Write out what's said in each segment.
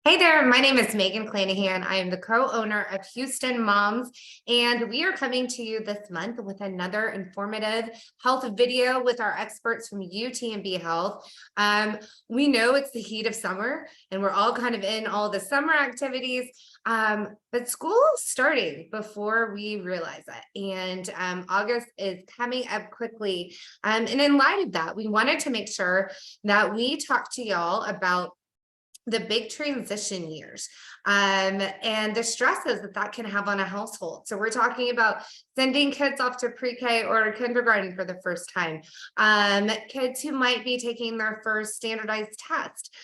Hey there, my name is Megan Clanahan. I am the co-owner of Houston Moms, and we are coming to you this month with another informative health video with our experts from UTMB Health. We know it's the heat of summer, and we're all kind of in all the summer activities, but school is starting before we realize it, and August is coming up quickly. And in light of that, we wanted to make sure that we talk to y'all about the big transition years and the stresses that can have on a household. So we're talking about sending kids off to pre-K or kindergarten for the first time, kids who might be taking their first standardized test,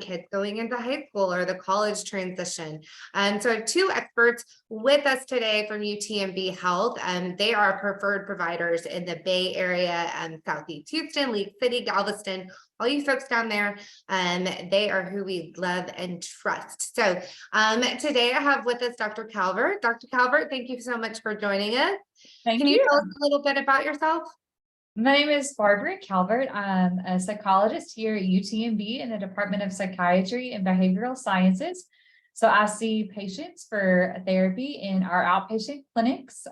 kids going into high school or the college transition. So I have two experts with us today from UTMB Health, and they are preferred providers in the Bay Area and Southeast Houston, League City, Galveston, all you folks down there. They are who we love and trust. So today I have with us Dr. Calvert. Dr. Calvert, thank you so much for joining us. Thank Can you you. tell us a little bit about yourself? My name is Barbara Calvert. I'm a psychologist here at UTMB in the Department of Psychiatry and Behavioral Sciences. So I see patients for therapy in our outpatient clinics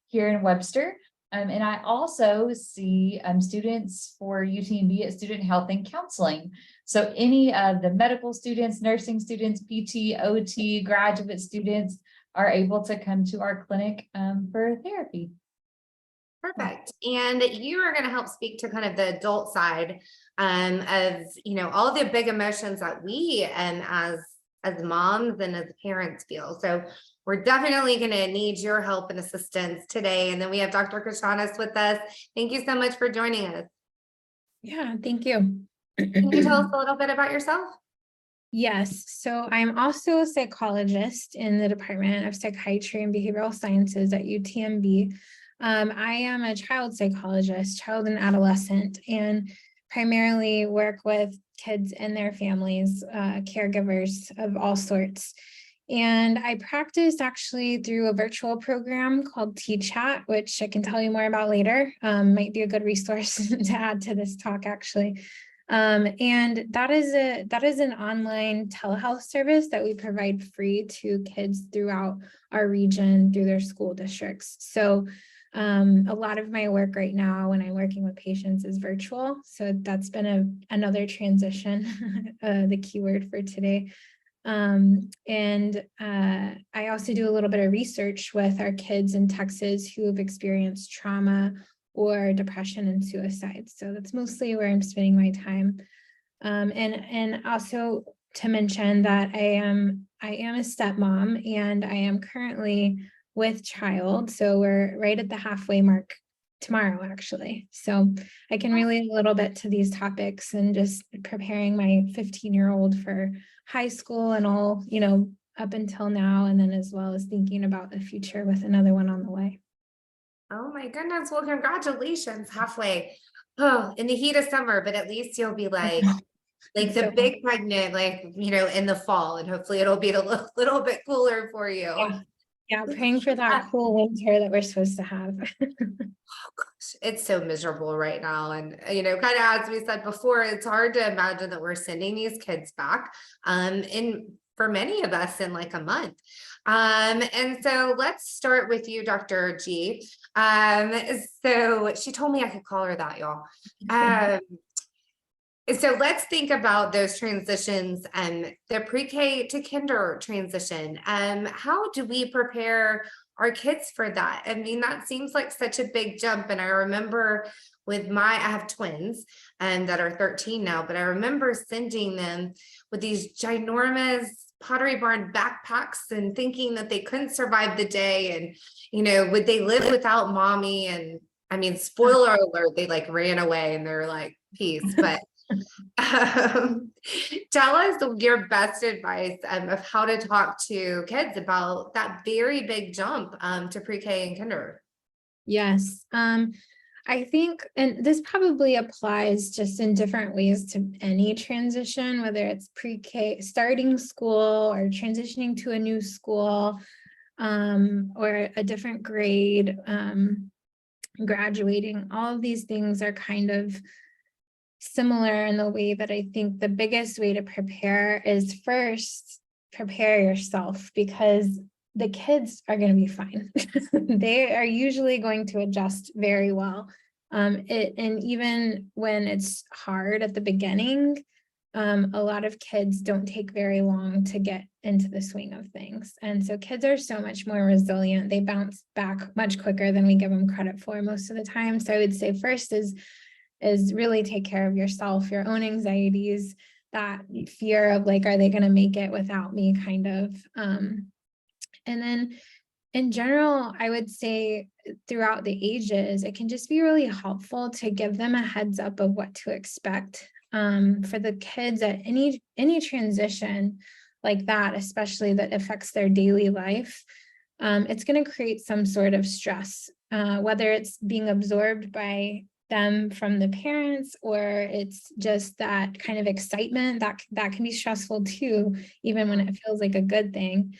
here in Webster. And I also see students for UTMB at Student Health and Counseling. So any of the medical students, nursing students, PT, OT, graduate students are able to come to our clinic for therapy. Perfect. And you are going to help speak to kind of the adult side of, all the big emotions that we as moms and as parents feel. So we're definitely going to need your help and assistance today. And then we have Dr. Krishanis with us. Thank you so much for joining us. Yeah, thank you. Can you tell us a little bit about yourself? Yes, so I'm also a psychologist in the Department of Psychiatry and Behavioral Sciences at UTMB. I am a child psychologist, child and adolescent, and primarily work with kids and their families, caregivers of all sorts. And I practiced actually through a virtual program called T-Chat, which I can tell you more about later. Might be a good resource to add to this talk, actually. And that is an online telehealth service that we provide free to kids throughout our region through their school districts. So a lot of my work right now when I'm working with patients is virtual. So that's been another transition, the keyword for today. I also do a little bit of research with our kids in Texas who have experienced trauma or depression and suicide. So that's mostly where I'm spending my time. And also to mention that I am a stepmom and I am currently with child. So we're right at the halfway mark tomorrow, actually. So I can relate a little bit to these topics and just preparing my 15-year-old for high school and all, up until now, and then as well as thinking about the future with another one on the way. Oh my goodness. Well, congratulations. Halfway. Oh, in the heat of summer, but at least you'll be like the So, big pregnant, in the fall, and hopefully it'll be a little bit cooler for you. yeah, praying for that cool winter that we're supposed to have. Oh gosh, it's so miserable right now. And, kind of as we said before, it's hard to imagine that we're sending these kids back for many of us in like a month. And so let's start with you, Dr. G. So she told me I could call her that, y'all. So let's think about those transitions and the pre-K to kinder transition. How do we prepare our kids for that? I mean, that seems like such a big jump. And I remember I have twins that are 13 now, but I remember sending them with these ginormous Pottery Barn backpacks and thinking that they couldn't survive the day. And, would they live without mommy? And I mean, spoiler alert, they like ran away and they're like, peace. But tell us your best advice of how to talk to kids about that very big jump to pre-K and kinder. Yes. I think, and this probably applies just in different ways to any transition, whether it's pre-K, starting school or transitioning to a new school, or a different grade, graduating. All of these things are kind of similar in the way that I think the biggest way to prepare is first prepare yourself, because the kids are going to be fine. They are usually going to adjust very well. And even when it's hard at the beginning, a lot of kids don't take very long to get into the swing of things. And so kids are so much more resilient. They bounce back much quicker than we give them credit for most of the time. So I would say first is really take care of yourself, your own anxieties, that fear of like, are they going to make it without me kind of. And then in general, I would say throughout the ages, it can just be really helpful to give them a heads up of what to expect. For the kids at any transition like that, especially that affects their daily life, it's going to create some sort of stress, whether it's being absorbed by them from the parents, or it's just that kind of excitement that can be stressful too, even when it feels like a good thing.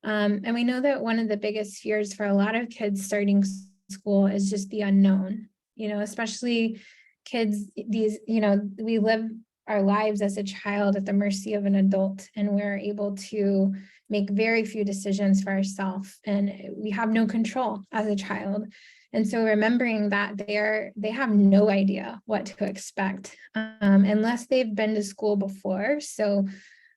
And we know that one of the biggest fears for a lot of kids starting school is just the unknown, especially kids, we live our lives as a child at the mercy of an adult, and we're able to make very few decisions for ourselves, and we have no control as a child. And so remembering that they have no idea what to expect, unless they've been to school before. So,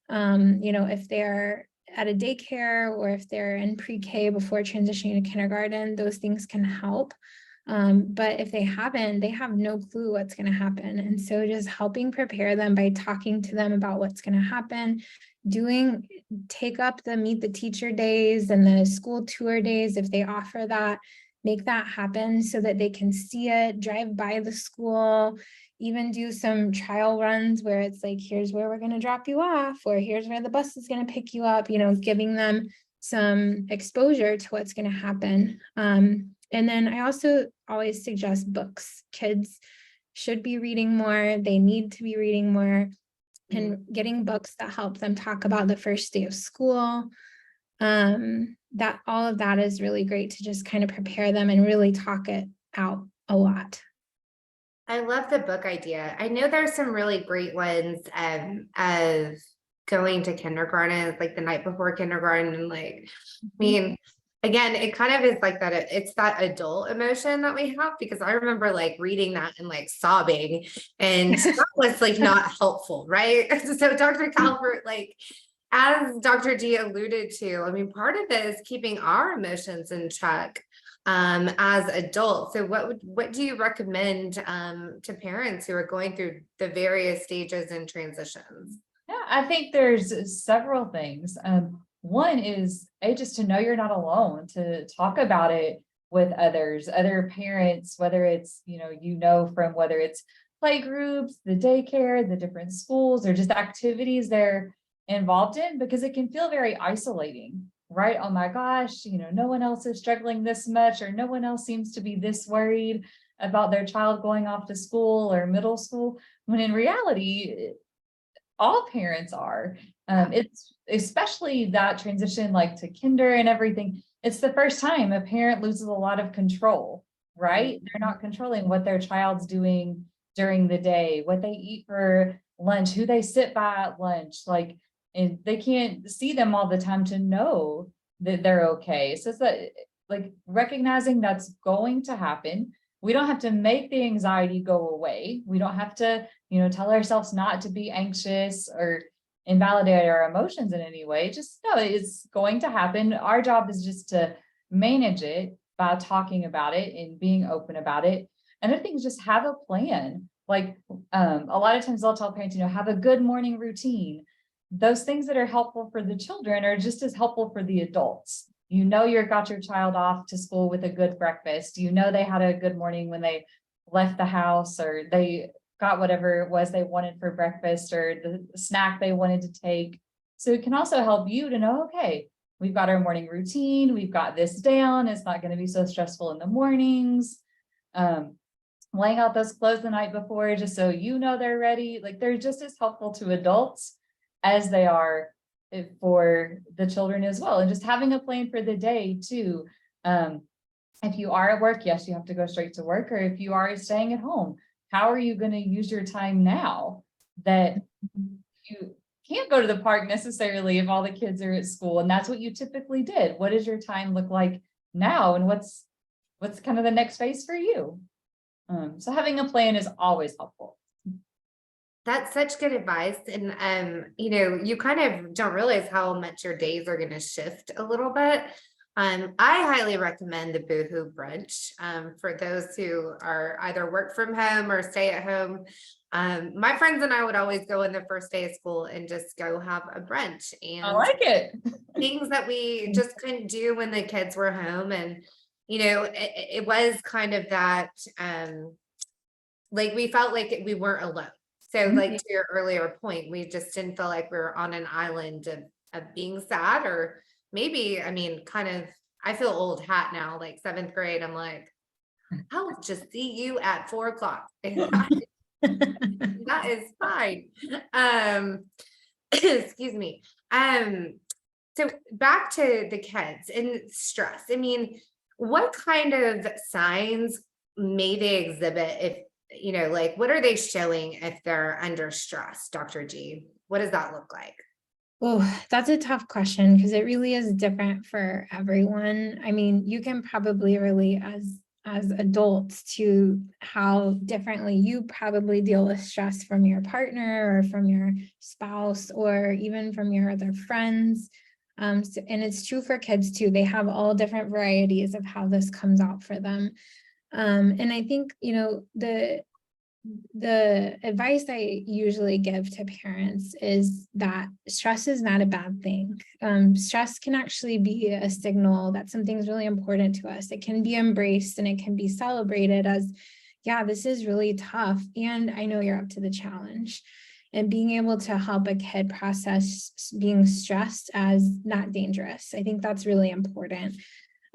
if they're at a daycare, or if they're in pre-K before transitioning to kindergarten, those things can help. But if they haven't, they have no clue what's going to happen. And so just helping prepare them by talking to them about what's going to happen, take up the meet the teacher days and the school tour days if they offer that, make that happen so that they can see it, drive by the school, even do some trial runs where it's like, here's where we're going to drop you off, or here's where the bus is going to pick you up, giving them some exposure to what's going to happen. And then I also always suggest books. Kids should be reading more. They need to be reading more, and getting books that help them talk about the first day of school. That all of that is really great to just kind of prepare them and really talk it out a lot. I love the book idea. I know there's some really great ones of going to kindergarten, like the night before kindergarten, and like, I mean, again, it kind of is like that. It's that adult emotion that we have, because I remember like reading that and like sobbing, and that was like not helpful, right? So Dr. Calvert, like, as Dr. G alluded to, I mean, part of it is keeping our emotions in check as adults. So what do you recommend to parents who are going through the various stages and transitions? Yeah, I think there's several things. One is just to know you're not alone, to talk about it with other parents, whether it's, from whether it's play groups, the daycare, the different schools, or just activities they're involved in, because it can feel very isolating, right? Oh my gosh, no one else is struggling this much, or no one else seems to be this worried about their child going off to school or middle school, when in reality, all parents are. It's especially that transition, like to kinder and everything. It's the first time a parent loses a lot of control, right? They're not controlling what their child's doing during the day, what they eat for lunch, who they sit by at lunch, like, and they can't see them all the time to know that they're okay. So it's that, like, recognizing that's going to happen. We don't have to make the anxiety go away. We don't have to, tell ourselves not to be anxious or invalidate our emotions in any way. Just know it's going to happen. Our job is just to manage it by talking about it and being open about it. Another thing is just have a plan. Like, a lot of times I'll tell parents, have a good morning routine. Those things that are helpful for the children are just as helpful for the adults. You got your child off to school with a good breakfast. They had a good morning when they left the house, or they got whatever it was they wanted for breakfast, or the snack they wanted to take. So it can also help you to know, okay, we've got our morning routine. We've got this down. It's not going to be so stressful in the mornings. Laying out those clothes the night before, just so they're ready. Like, they're just as helpful to adults as they are for the children as well. And just having a plan for the day too. If you are at work, yes, you have to go straight to work, or if you are staying at home, how are you going to use your time now that you can't go to the park necessarily if all the kids are at school, and that's what you typically did? What does your time look like now, and what's kind of the next phase for you? So having a plan is always helpful. That's such good advice. And, you kind of don't realize how much your days are going to shift a little bit. I highly recommend the Boohoo brunch, for those who are either work from home or stay at home. My friends and I would always go in the first day of school and just go have a brunch, I and like it. things that we just couldn't do when the kids were home. And, it was kind of that, like we felt like we weren't alone. So like to your earlier point, we just didn't feel like we were on an island of being sad, or maybe, kind of, I feel old hat now, like 7th grade. I'm like, I'll just see you at 4:00. That is fine. Excuse me. So back to the kids and stress. What kind of signs may they exhibit if, like, what are they showing if they're under stress, Dr. G? What does that look like? Oh, that's a tough question because it really is different for everyone. You can probably relate as adults to how differently you probably deal with stress from your partner or from your spouse or even from your other friends. And it's true for kids too. They have all different varieties of how this comes out for them. And I think, the advice I usually give to parents is that stress is not a bad thing. Stress can actually be a signal that something's really important to us. It can be embraced and it can be celebrated as, yeah, this is really tough, and I know you're up to the challenge. And being able to help a kid process being stressed as not dangerous, I think that's really important.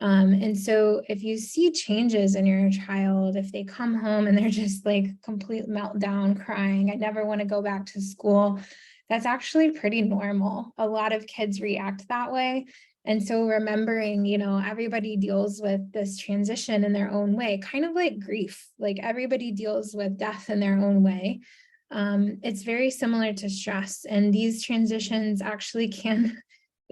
And so if you see changes in your child, if they come home and they're just like complete meltdown crying, I never want to go back to school, that's actually pretty normal. A lot of kids react that way. And so remembering, everybody deals with this transition in their own way, kind of like grief, like everybody deals with death in their own way. It's very similar to stress, and these transitions actually can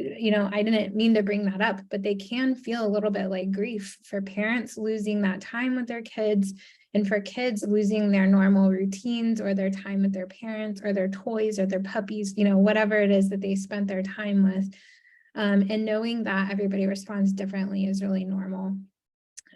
I didn't mean to bring that up, but they can feel a little bit like grief for parents losing that time with their kids, and for kids losing their normal routines or their time with their parents or their toys or their puppies, whatever it is that they spent their time with. And knowing that everybody responds differently is really normal.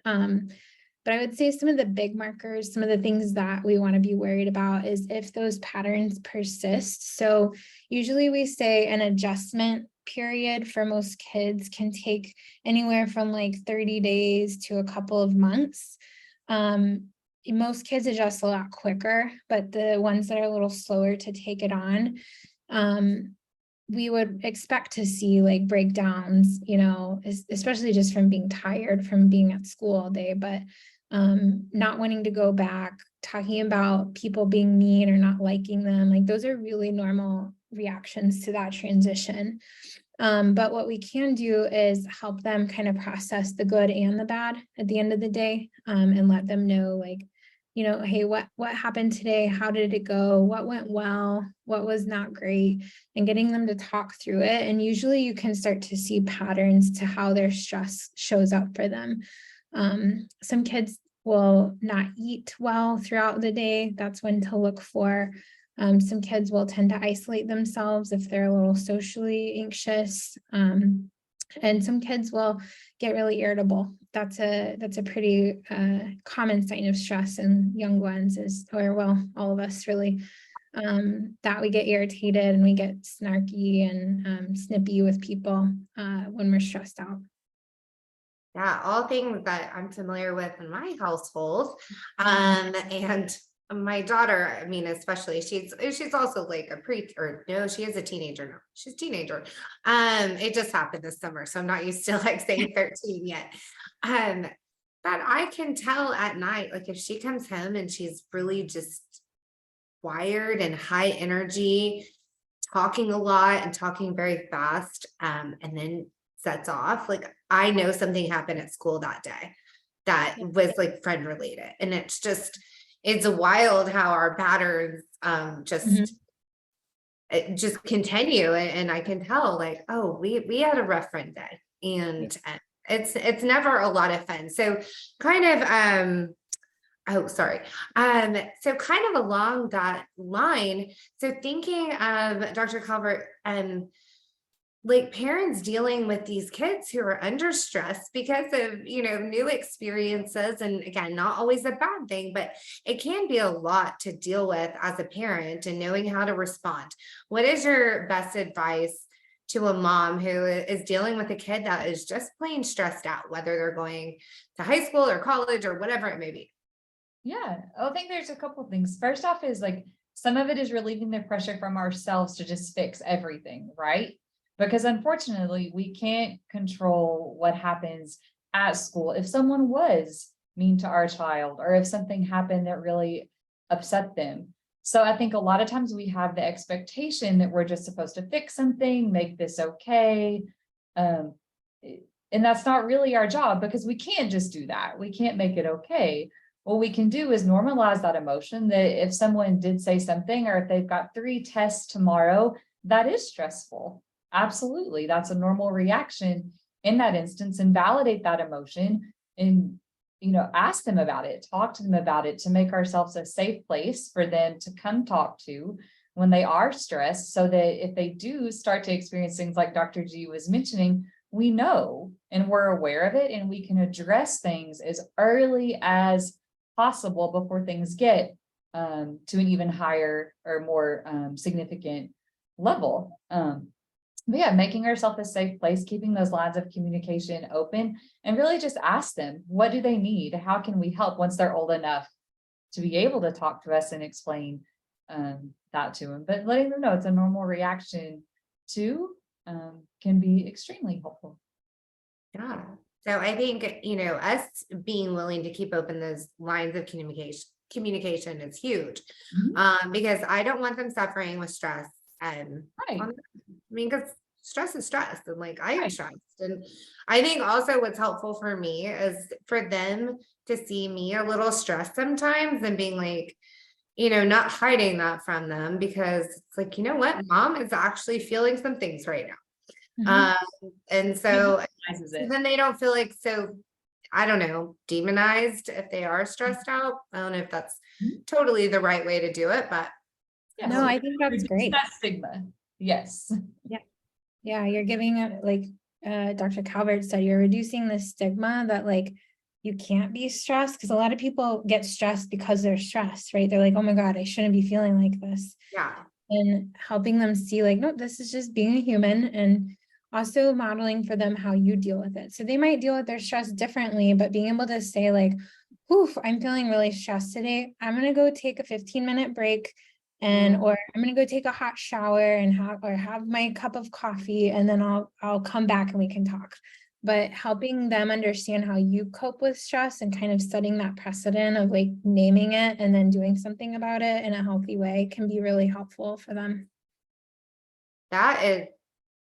But I would say some of the big markers, some of the things that we want to be worried about is if those patterns persist. So usually we say an adjustment period for most kids can take anywhere from like 30 days to a couple of months. Most kids adjust a lot quicker, but the ones that are a little slower to take it on, we would expect to see like breakdowns, especially just from being tired from being at school all day, but not wanting to go back, talking about people being mean or not liking them, like those are really normal reactions to that transition. But what we can do is help them kind of process the good and the bad at the end of the day, and let them know, like, hey, what happened today? How did it go? What went well? What was not great? And getting them to talk through it. And usually you can start to see patterns to how their stress shows up for them. Some kids will not eat well throughout the day. That's when to look for. Some kids will tend to isolate themselves if they're a little socially anxious. And some kids will get really irritable. That's a pretty common sign of stress in young ones, all of us really, that we get irritated and we get snarky and snippy with people when we're stressed out. Yeah, all things that I'm familiar with in my household. And my daughter, especially, she's also like a no, she is a teenager now. She's a teenager. It just happened this summer, so I'm not used to like saying 13 yet. But I can tell at night, like if she comes home and she's really just wired and high energy, talking a lot and talking very fast, and then sets off, like I know something happened at school that day that was like friend related. And it's just, it's wild how our patterns Mhm. just continue, and I can tell like, oh, we had a rough friend day, Yeah. and it's never a lot of fun. So kind of oh, sorry. So kind of along that line, so thinking of Dr. Calvert, like parents dealing with these kids who are under stress because of, new experiences. And again, not always a bad thing, but it can be a lot to deal with as a parent and knowing how to respond. What is your best advice to a mom who is dealing with a kid that is just plain stressed out, whether they're going to high school or college or whatever it may be? Yeah, I think there's a couple things. First off is like some of it is relieving the pressure from ourselves to just fix everything, right? Because unfortunately, we can't control what happens at school. If someone was mean to our child, or if something happened that really upset them. So I think a lot of times we have the expectation that we're just supposed to fix something, make this okay. Um, and that's not really our job, because we can't just do that. We can't make it okay. What we can do is normalize that emotion, that if someone did say something, or if they've got 3 tests tomorrow, that is stressful. Absolutely. That's a normal reaction in that instance, and validate that emotion, and, ask them about it, talk to them about it, to make ourselves a safe place for them to come talk to when they are stressed, so that if they do start to experience things like Dr. G was mentioning, we know and we're aware of it, and we can address things as early as possible before things get to an even higher or more significant level. But yeah, making ourselves a safe place, keeping those lines of communication open, and really just ask them, what do they need? How can we help once they're old enough to be able to talk to us and explain that to them? But letting them know it's a normal reaction too can be extremely helpful. Yeah. So I think, us being willing to keep open those lines of communication is huge. Because I don't want them suffering with stress. Right, I mean, because stress is stress, and like I am right. stressed. And I think also what's helpful for me is for them to see me a little stressed sometimes, and being like, not hiding that from them, because it's like, you know what, mom is actually feeling some things right now. Mhm. And so Recognizes so it. then they don't feel like so, I don't know, demonized if they are stressed out. I don't know if that's Mhm. totally the right way to do it, but Yes, No, I think that's reduce great. that stigma. Yes. Yeah. Yeah, you're giving it like Dr. Calvert said, you're reducing the stigma that like you can't be stressed, because a lot of people get stressed because they're stressed, right? They're like, oh my God, I shouldn't be feeling like this. yeah, And helping them see like, no, this is just being a human, and also modeling for them how you deal with it. So they might deal with their stress differently, but being able to say like, oof, I'm feeling really stressed today. I'm going to go take a 15-minute break, and or I'm going to go take a hot shower and have my cup of coffee, and then I'll come back and we can talk. But helping them understand how you cope with stress, and kind of setting that precedent of like naming it and then doing something about it in a healthy way can be really helpful for them. that is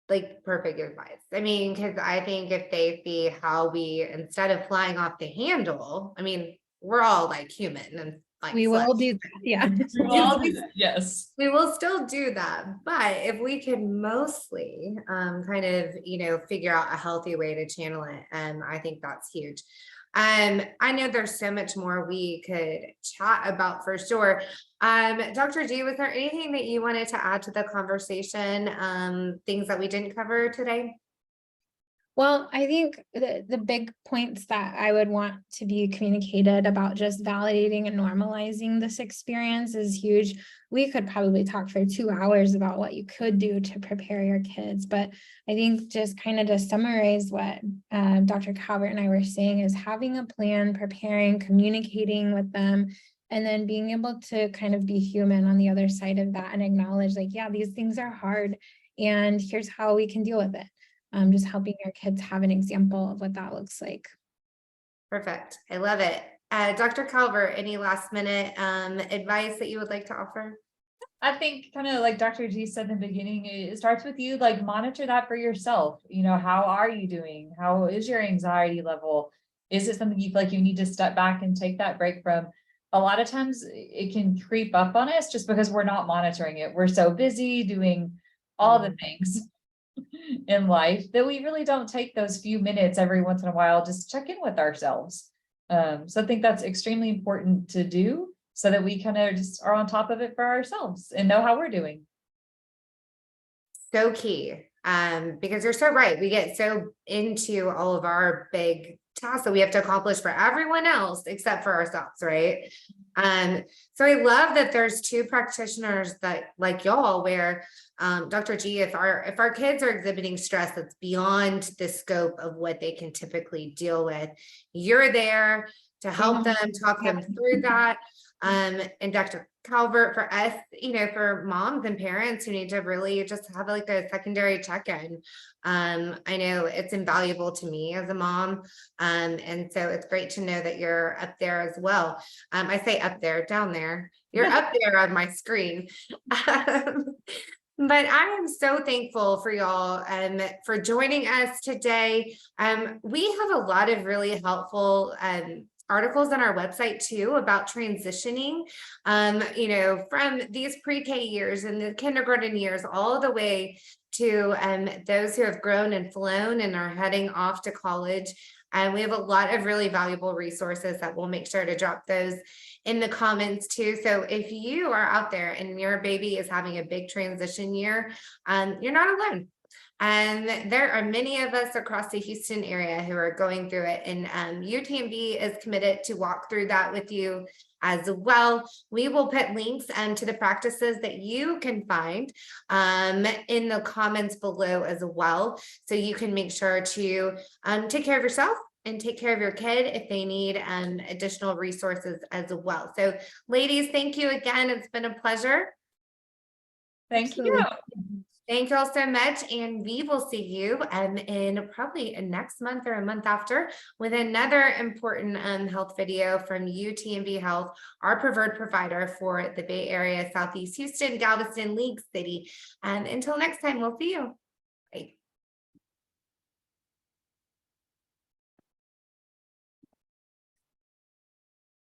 like perfect advice. I mean, because I think if they see how we, instead of flying off the handle, I mean, we're all like human and like We flesh. will do that. Yeah. We will all do that. Yes. We will still do that, but if we can mostly kind of, figure out a healthy way to channel it, I think that's huge. I know there's so much more we could chat about for sure. Dr. G, was there anything that you wanted to add to the conversation? Things that we didn't cover today? Well, I think the big points that I would want to be communicated about just validating and normalizing this experience is huge. We could probably talk for 2 hours about what you could do to prepare your kids, but I think just kind of to summarize what Dr. Calvert and I were saying is having a plan, preparing, communicating with them, and then being able to kind of be human on the other side of that and acknowledge like, yeah, these things are hard, and here's how we can deal with it. Just helping your kids have an example of what that looks like. Perfect. I love it. Dr. Calvert, any last minute advice that you would like to offer? I think kind of like Dr. G said in the beginning, it starts with you, like monitor that for yourself. How are you doing? How is your anxiety level? Is it something you feel like you need to step back and take that break from? a lot of times it can creep up on us just because we're not monitoring it. We're so busy doing all the things in life that we really don't take those few minutes every once in a while just to check in with ourselves. So I think that's extremely important to do so that we kind of just are on top of it for ourselves and know how we're doing. So key, because you're so right. We get so into all of our big tasks that we have to accomplish for everyone else except for ourselves, right? So I love that there's two practitioners that like y'all where Dr. G, if our kids are exhibiting stress that's beyond the scope of what they can typically deal with, you're there to help them, talk them through that. And Dr. Calvert, for us, for moms and parents who need to really just have like a secondary check-in. I know it's invaluable to me as a mom. And so it's great to know that you're up there as well. I say up there, down there, you're up there on my screen. But I am so thankful for y'all for joining us today. We have a lot of really helpful articles on our website too about transitioning, from these pre-K years and the kindergarten years all the way to those who have grown and flown and are heading off to college. And we have a lot of really valuable resources that we'll make sure to drop those in the comments too. So if you are out there and your baby is having a big transition year, you're not alone. And there are many of us across the Houston area who are going through it. And UTMB is committed to walk through that with you as well. We will put links to the practices that you can find in the comments below as well. So you can make sure to take care of yourself and take care of your kid if they need additional resources as well. So ladies, thank you again. It's been a pleasure. Thank you. Thank you all so much. And we will see you in probably next month or a month after with another important health video from UTMB Health, our preferred provider for the Bay Area, Southeast Houston, Galveston, League City. Until next time, we'll see you. Bye.